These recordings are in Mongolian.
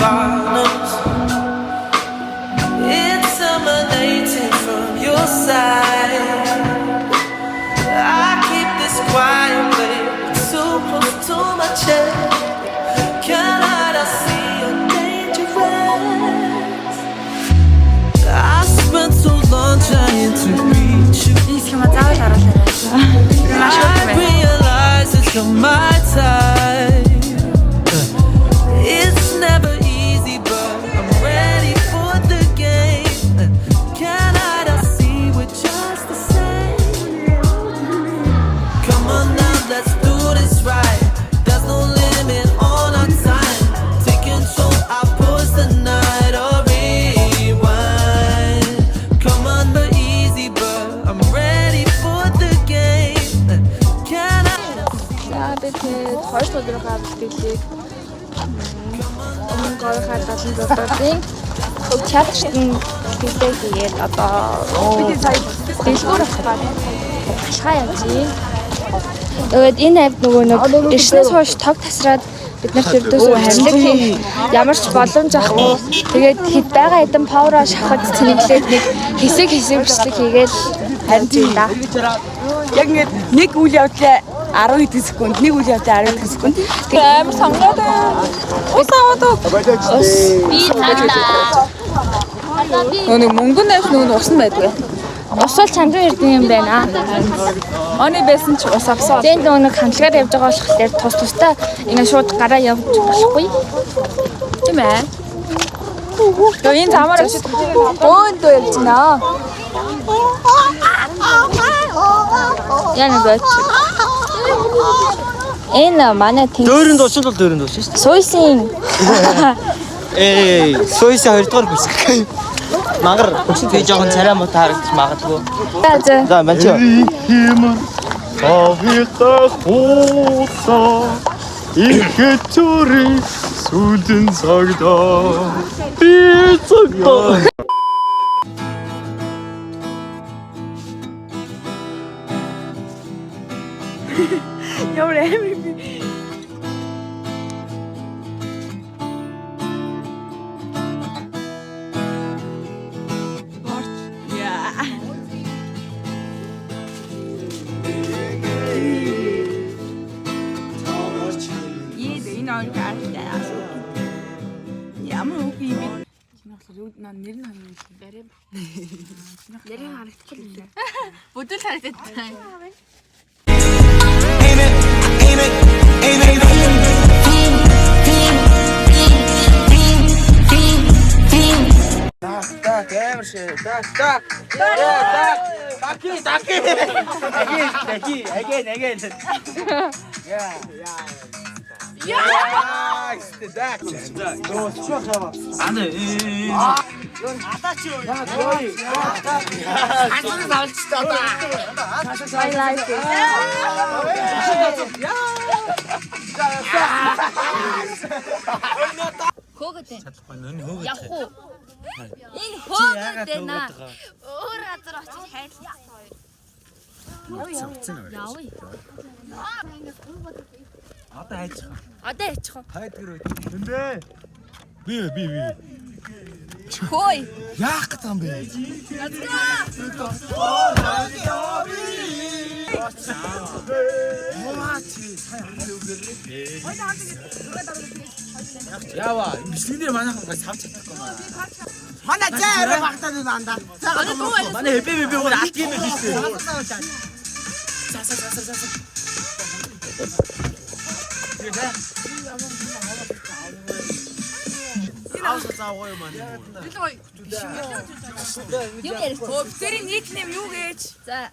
bottoms. It's emanating from your side. I keep this quiet, but it's too close to my chest. Cannot I see you're dangerous? I spent so long trying to reach you. I realize it's not my time. It's never easy, but I'm ready for the game. Cannot I see we're just the same? Come on now, let's do this right. There's no limit on our time. Take control, I push the night or rewind. Come on, but easy, but I'm ready for the game. Can I? бид хоёр өдрөөр бэлтгэлийг өмнө гоёхаар талын зурдын театрт нь бэлтгэлээ хийгээд одоо бидний сая дэлгүүр авах ашгаа явж байна. Тэгээд энэ авд нөгөө нэг ирснээс хойш тог тасраад бид нарт ердөөсөө харилцаг хийх ямар ч боломж авахгүй. Тэгээд хэд байгаа хэдэн павероо шахаж цэнэглээд нэг хэсэг бичлэг хийгээл харин тийм да. Яг ингээд нэг үйл явдлаа 10 хэдэн секунд, нэг үйл явдлаа 10 хэдэн секунд. Тэгээд амар сонгоод ус аваад би тандаа. Нэг мөнгөн авч нөгөө ус нь байдаг. Ус бол чандрын эрдэнэ юм байна. Оны байсан ч ус авсан. Зэн нөгөө нэг хамтлагаар явж байгаа болохоор тустай ингээд шууд гараа явж болохгүй. Тийм ээ. То энэ замаар очиж өөндөө явж байна. Яна бач. Энэ манай тийм дөөрөнд дуусна бол дөөрөнд дуусна шүү дээ. Сойсын. Сойсын 2 дугаар бүсэг. Мангар өчигдөр тэг жоохон царай муу таарч магадгүй. За манчаа. Авита хооса ихэтүри сүдэн цагда би цагда Ямар амар би. Ямар үг юм бэ? Чиний болохоор нэр нь хань юм шиг барай. Нэрийн харагдахгүй юм. Бүдүүл харагддаг. Так, эмершээ. Так. Таки. Again. Yeah. Так. Ну, что хава? Аны. Атач юу? I like it. Хөөгдөө. Явах уу? Энэ хөөгдөө наа. Өөр газар очиж хайрлах хоёр. Явъя. Одоо хайчих. Хайдаг руу. 근데 би Хөөе. Яах гэж юм бэ? Ява, бичлэгнэр манайхан гоо савч чадахгүй маа. Манай зээрээ багтаад байна. Манай хэбэ өөр алт юм биш үү? Заавал маань. Юу ярих? Тэр нийтлэм юу гэж? За.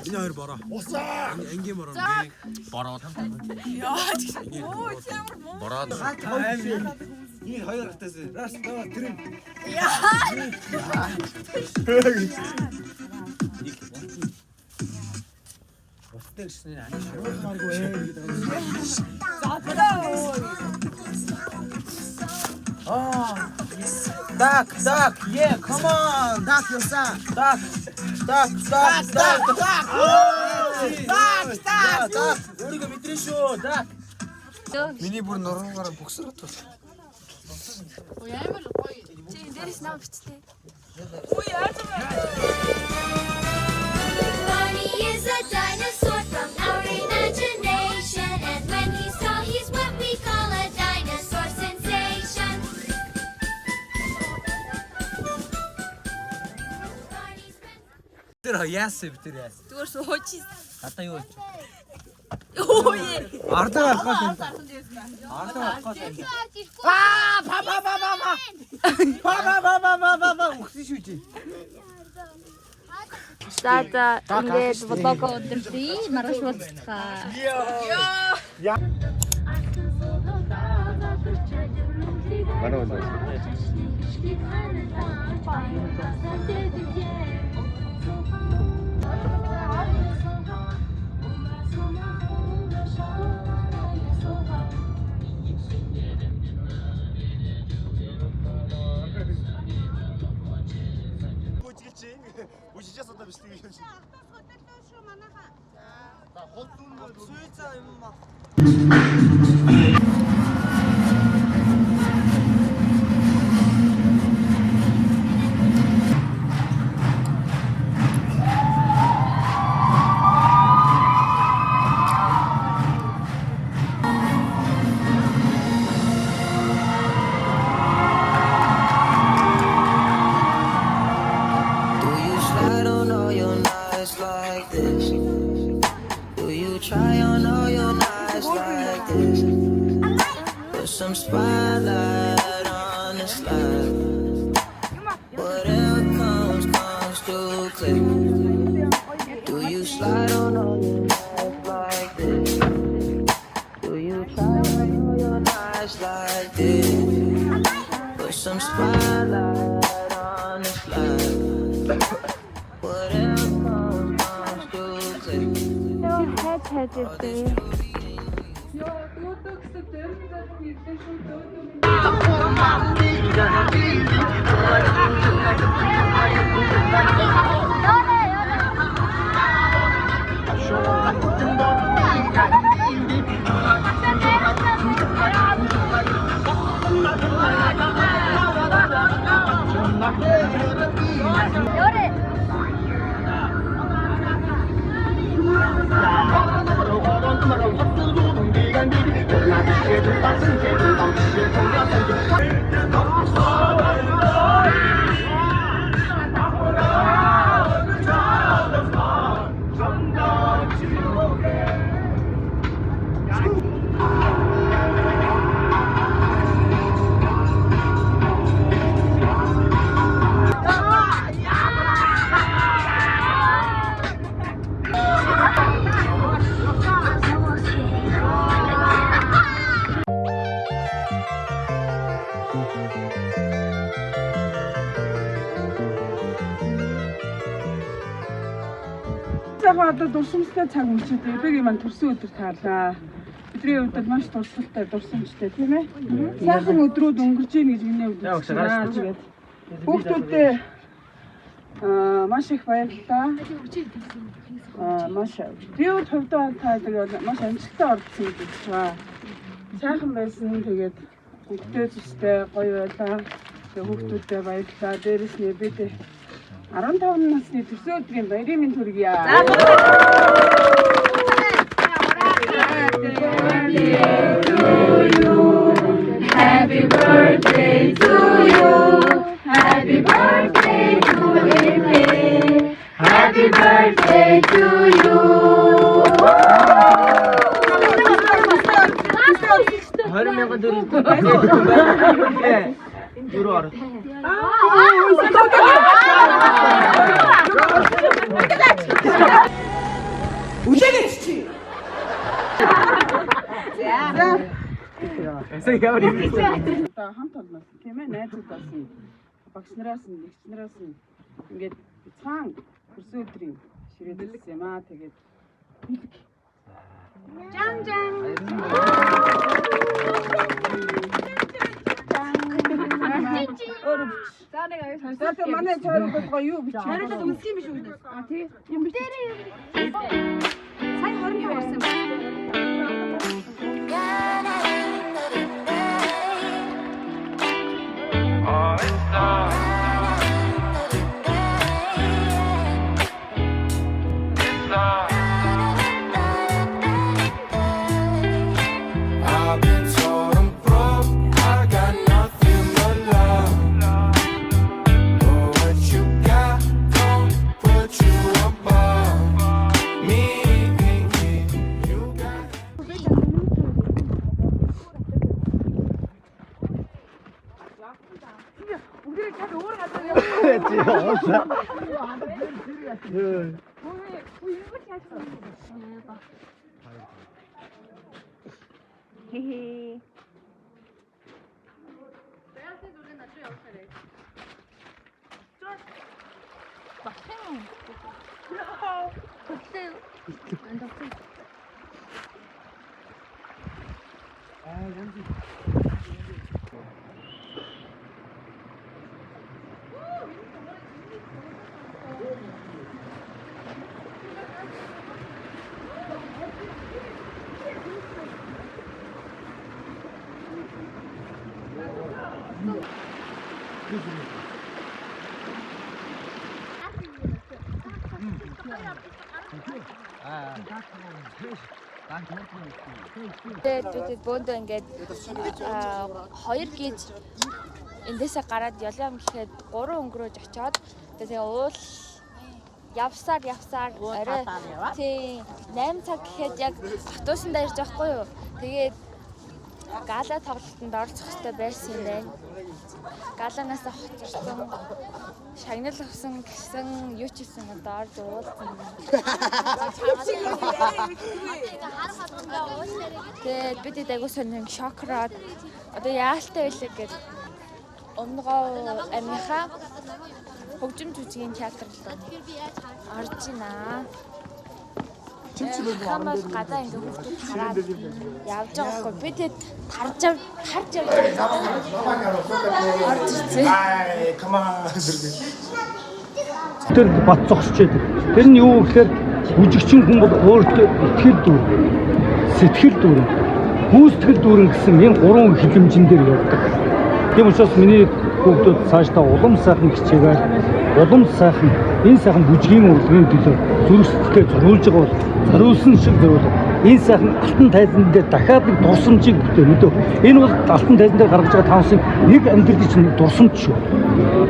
Энэ хоёр бороо. Ангийн бороо. Бороо. Яа. Оо ямар муу. Бороо. Энэ хоёр хатаас раз таваа тэр. Устдэр шнэ ань шармааргүй гэдэг. Так, come on, так, yourself, так. Өөрийгөө мэдрээ шүү, так. Миний бүр нуруугаар бөксөрөд тул. Дээрээс наа бичлээ. Barney is a dinosaur from our imagination, and when he saw he's what we call a dinosaur sensation. Barney's friends. Тэр яасан бэ тэр яасан? Зүгээр сууж. Одоо юу вэ? Оо е. Ардаа авах юм. Ардаа авах юм. Ба үхсэн шүү чи. За ингээд влог өдөртий маргааш уулзцгаа. Сейчас это быстрее. Do you slide on all your nights like this? Do you try on all your nights like this? Put some spotlight on the slide. Whatever comes too quick. Do you slide on all your nights like this? Do you try on all your nights like this? Put some spotlight on the slide. Whatever comes too quick. Одоо дурсамжтай цаг мөчид эбэгийн маань төрсөн өдөр таалаа. Бидний хувьд маш дурсамжтай дурсамжтай тийм ээ. Сайхан өдрүүд өнгөрж ийн гэж миний хувьд үзсэн. Хүүхдүүдээ маш их баярлалаа. Маш би хувьдаа тэгээд маш амжилттай орсон гэж байна. Сайхан байсан тэгээд бүгдээ зүстэй гоё байлаа. Тэгээд хүүхдүүдээ баярлалаа. Дээрээс нь бид 15 насны төрсөн өдрийн баярын мэнд хүргье. Happy birthday to you. Happy birthday to you. Happy birthday to you. Үжигэч. Эсэг яваад юм. Одоо хамт олноос тийм ээ найзуудаас нь багш нараас нь эгч нараас нь ингээд цаан төрсөн өдрийн ширээдэлс юм аа тэгээд бэлэг. Жан жан. За нэг аяа. За манай цаанууд гоё юу бичиж. Хараад үнсэн юм биш үү? А тий. Юм биш. Сайн 20 орсон байна. Тэгээд бөөндөө ингээд 2 гиж эндээсээ гараад ёлом гэхэд 3 өнгөрөөж очоод тэгээ уул явсаар арай тий 8 цаг гэхэд яг автобусанд ирж байхгүй юу. Тэгээд гала тоглолтод оролцох хэрэгтэй байсан юм байна. Галанаас хоцорсон шагнал авсан гэсэн юу ч хийсэн одоо орж уулсан. Тэгээд бид айгуу сонин шокроод одоо яалтай байлаа гэж өмнөгөө амийнхаа хөгжим жүжигийн театрт орж ийна. Хамаас гадаа ингээ хүмүүс хараад явж байгаа хгүй бид тарж явж орж ирсэн. Тэр бат зогсож байдаг. Тэр нь юу гэхээр бүжигчин хүн бол өөртөө сэтгэл дүүрэн, гүйцэтгэл дүүрэн гэсэн энэ 3 хилэмжин дээр явдаг. Тийм учраас миний хүүхдүүд цаашдаа улам сайхан хичээгээд улам сайхан энэ сайхан бүжгийн урлагийн төлөө зүрх сэтгэлээ зориулж байгаа бол зориулсан шиг зориулах. Энэ сайхан алтан тайзан дээр дахиад нэг дурсамжийг бүтээх мэдээ. Энэ бол алтан тайзан дээр гаргаж байгаа таамсын нэг амьдралын чинь дурсамж шүү.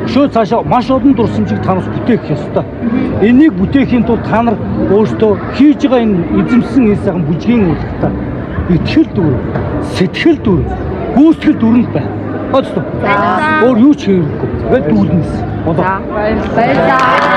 Өшөө цаашаа маш олон дурсамжийг танаас бүтээх ёстой. Энийг бүтээхийн тулд та нар өөрсдөө хийж байгаа энэ эзэмсэн энэ сайхан бүжгийн урлагтаа итгэл дүүрэн, сэтгэл дүүрэн, гүйцэтгэл дүүрэн бай. Өөр юу ч хийхгүй. Тэгэл дүүлнэс. Баярлалаа.